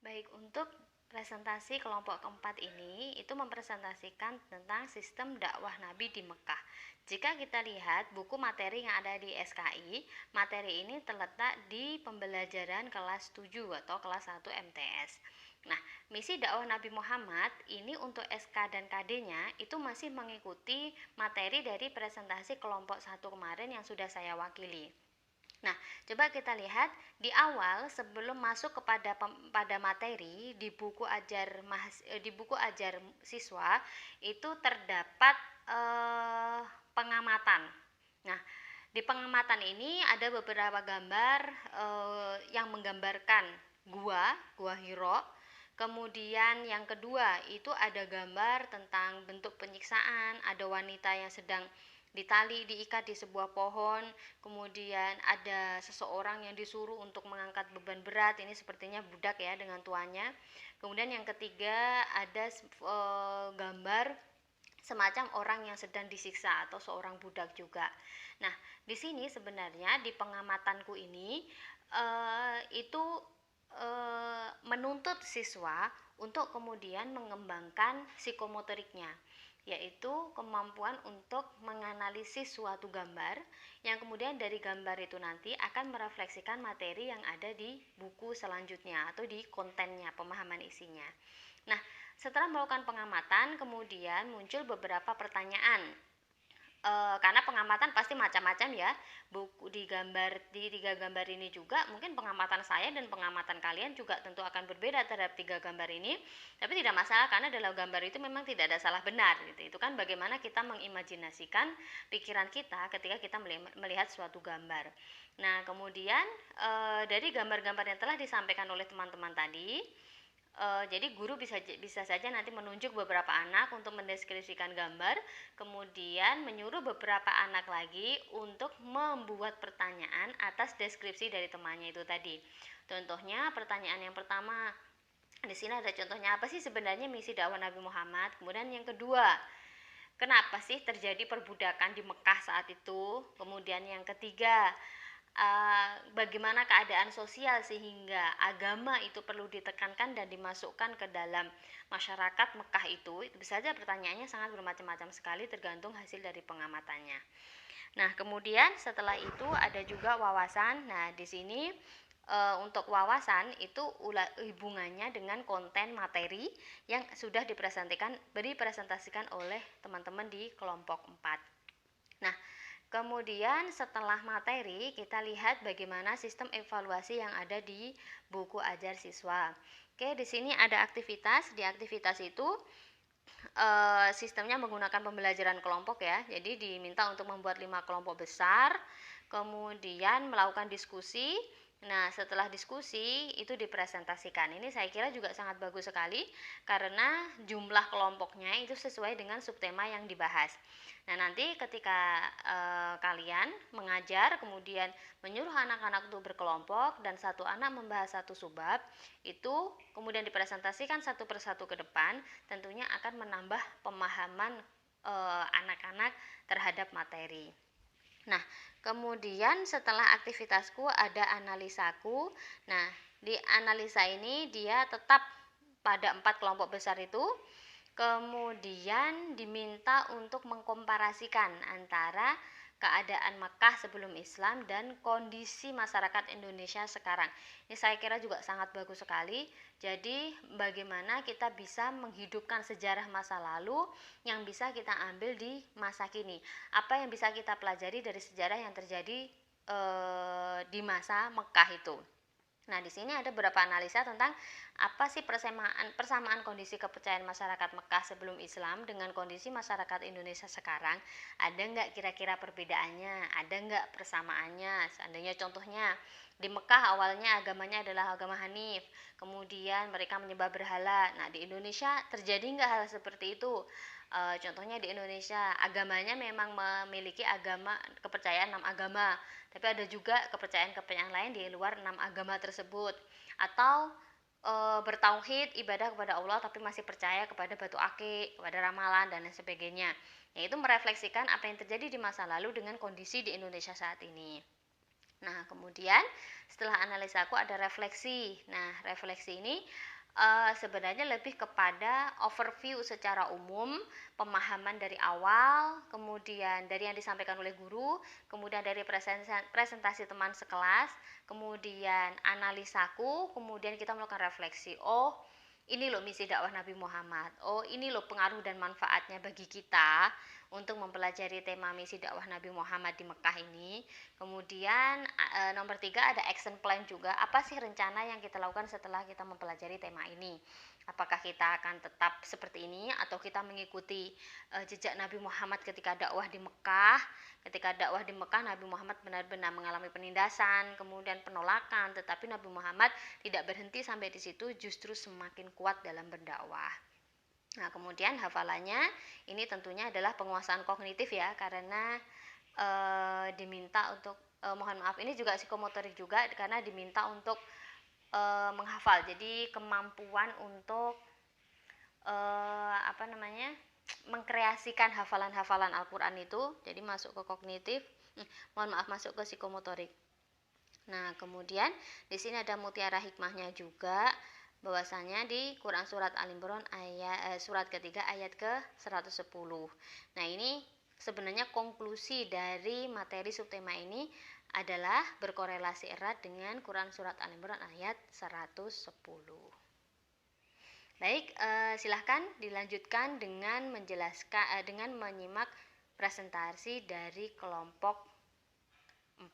Baik, untuk presentasi kelompok keempat ini itu mempresentasikan tentang sistem dakwah Nabi di Mekah. Jika kita lihat buku materi yang ada di SKI, materi ini terletak di pembelajaran kelas 7 atau kelas 1 MTS. Nah, misi dakwah Nabi Muhammad ini untuk SK dan KD-nya itu masih mengikuti materi dari presentasi kelompok 1 kemarin yang sudah saya wakili. Nah, coba kita lihat di awal sebelum masuk pada materi di buku ajar siswa itu terdapat pengamatan. Nah, di pengamatan ini ada beberapa gambar yang menggambarkan gua Hiro. Kemudian yang kedua itu ada gambar tentang bentuk penyiksaan, ada wanita yang sedang diikat di sebuah pohon, kemudian ada seseorang yang disuruh untuk mengangkat beban berat, ini sepertinya budak ya dengan tuannya. Kemudian yang ketiga ada gambar semacam orang yang sedang disiksa atau seorang budak juga. Nah, di sini sebenarnya di pengamatanku ini itu menuntut siswa untuk kemudian mengembangkan psikomotoriknya, yaitu kemampuan untuk menganalisis suatu gambar yang kemudian dari gambar itu nanti akan merefleksikan materi yang ada di buku selanjutnya atau di kontennya, pemahaman isinya. Nah, setelah melakukan pengamatan kemudian muncul beberapa pertanyaan. Karena pengamatan pasti macam-macam ya. Buku di tiga gambar ini juga mungkin pengamatan saya dan pengamatan kalian juga tentu akan berbeda terhadap tiga gambar ini. Tapi tidak masalah karena dalam gambar itu memang tidak ada salah benar gitu. Itu kan bagaimana kita mengimajinasikan pikiran kita ketika kita melihat suatu gambar. Nah, kemudian dari gambar-gambar yang telah disampaikan oleh teman-teman tadi, jadi guru bisa saja nanti menunjuk beberapa anak untuk mendeskripsikan gambar, kemudian menyuruh beberapa anak lagi untuk membuat pertanyaan atas deskripsi dari temannya itu tadi. Contohnya pertanyaan yang pertama, di sini ada contohnya, apa sih sebenarnya misi dakwah Nabi Muhammad? Kemudian yang kedua, kenapa sih terjadi perbudakan di Mekah saat itu? Kemudian yang ketiga, bagaimana keadaan sosial sehingga agama itu perlu ditekankan dan dimasukkan ke dalam masyarakat Mekah itu bisa saja pertanyaannya sangat bermacam-macam sekali tergantung hasil dari pengamatannya. Nah, kemudian setelah itu ada juga wawasan. Nah, di sini untuk wawasan itu hubungannya dengan konten materi yang sudah dipresentasikan oleh teman-teman di kelompok 4. Nah, kemudian setelah materi kita lihat bagaimana sistem evaluasi yang ada di buku ajar siswa. Oke, di sini ada aktivitas. Di aktivitas itu sistemnya menggunakan pembelajaran kelompok ya. Jadi diminta untuk membuat 5 kelompok besar, kemudian melakukan diskusi. Nah, setelah diskusi itu dipresentasikan. Ini saya kira juga sangat bagus sekali karena jumlah kelompoknya itu sesuai dengan subtema yang dibahas. Nah, nanti ketika kalian mengajar kemudian menyuruh anak-anak untuk berkelompok dan satu anak membahas satu subbab, itu kemudian dipresentasikan satu persatu ke depan, tentunya akan menambah pemahaman anak-anak terhadap materi. Nah, kemudian setelah aktivitasku ada analisaku. Nah, di analisa ini dia tetap pada 4 kelompok besar itu. Kemudian diminta untuk mengkomparasikan antara keadaan Mekah sebelum Islam dan kondisi masyarakat Indonesia sekarang. Ini saya kira juga sangat bagus sekali. Jadi bagaimana kita bisa menghidupkan sejarah masa lalu yang bisa kita ambil di masa kini. Apa yang bisa kita pelajari dari sejarah yang terjadi di masa Mekah itu. Nah, di sini ada beberapa analisa tentang apa sih persamaan kondisi kepercayaan masyarakat Mekah sebelum Islam dengan kondisi masyarakat Indonesia sekarang. Ada nggak kira-kira perbedaannya? Ada nggak persamaannya? Seandainya contohnya di Mekah awalnya agamanya adalah agama Hanif, kemudian mereka menyembah berhala. Nah, di Indonesia terjadi nggak hal seperti itu? Contohnya di Indonesia agamanya memang memiliki kepercayaan 6 agama, tapi ada juga kepercayaan-kepercayaan lain di luar 6 agama tersebut, atau bertauhid ibadah kepada Allah tapi masih percaya kepada batu akik, kepada ramalan dan lain sebagainya. Yaitu merefleksikan apa yang terjadi di masa lalu dengan kondisi di Indonesia saat ini. Nah, kemudian setelah analisaku ada refleksi. Nah, refleksi ini sebenarnya lebih kepada overview secara umum, pemahaman dari awal, kemudian dari yang disampaikan oleh guru, kemudian dari presentasi teman sekelas, kemudian analisaku, kemudian kita melakukan refleksi. Oh, ini loh misi dakwah Nabi Muhammad. Oh, ini loh pengaruh dan manfaatnya bagi kita untuk mempelajari tema misi dakwah Nabi Muhammad di Mekah ini. Kemudian nomor 3 ada action plan juga. Apa sih rencana yang kita lakukan setelah kita mempelajari tema ini? Apakah kita akan tetap seperti ini atau kita mengikuti jejak Nabi Muhammad ketika dakwah di Mekah? Ketika dakwah di Mekah, Nabi Muhammad benar-benar mengalami penindasan, kemudian penolakan, tetapi Nabi Muhammad tidak berhenti sampai di situ, justru semakin kuat dalam berdakwah. Nah, kemudian hafalannya ini tentunya adalah penguasaan kognitif ya, karena diminta untuk mohon maaf ini juga psikomotorik juga karena diminta untuk menghafal. Jadi kemampuan untuk mengkreasikan hafalan-hafalan Al-Qur'an itu jadi masuk ke kognitif. Masuk ke psikomotorik. Nah, kemudian di sini ada mutiara hikmahnya juga, bahwasanya di Quran surat Al-Imran surat ketiga ayat ke-110. Nah, ini sebenarnya konklusi dari materi subtema ini adalah berkorelasi erat dengan Quran surat Al-Imran ayat 110. Baik, silahkan dilanjutkan dengan menjelaskan dengan menyimak presentasi dari kelompok 4.